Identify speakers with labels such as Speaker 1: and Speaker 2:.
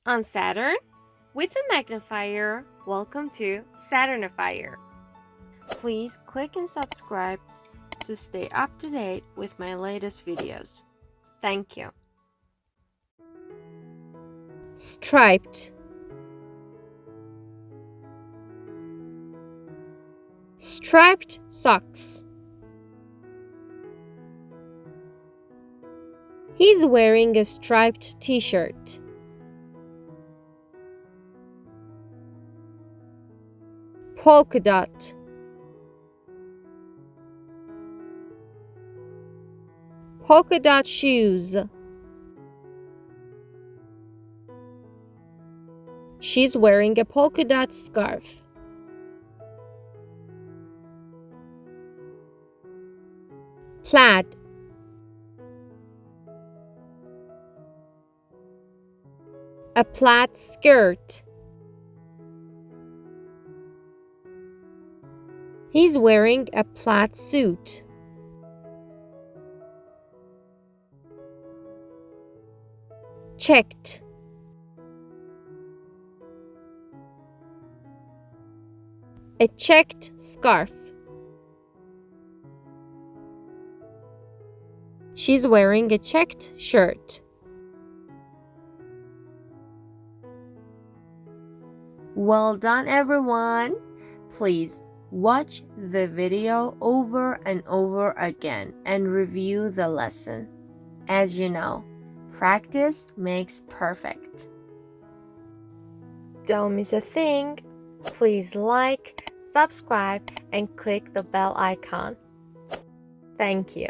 Speaker 1: On Saturn, with a magnifier, welcome to SaturNifier. Please click and subscribe to stay up to date with my latest videos. Thank you.
Speaker 2: Striped, striped socks. He's wearing a striped t-shirt. Polka-dot, polka-dot shoes. She's wearing a polka-dot scarf. Plaid, a plaid skirt. He's wearing a plaid suit. Checked, a checked scarf. She's wearing a checked shirt.
Speaker 1: Well done, everyone. Please watch the video over and over again and review the lesson. As you know, practice makes perfect. Don't miss a thing. Please like, subscribe, and click the bell icon. Thank you.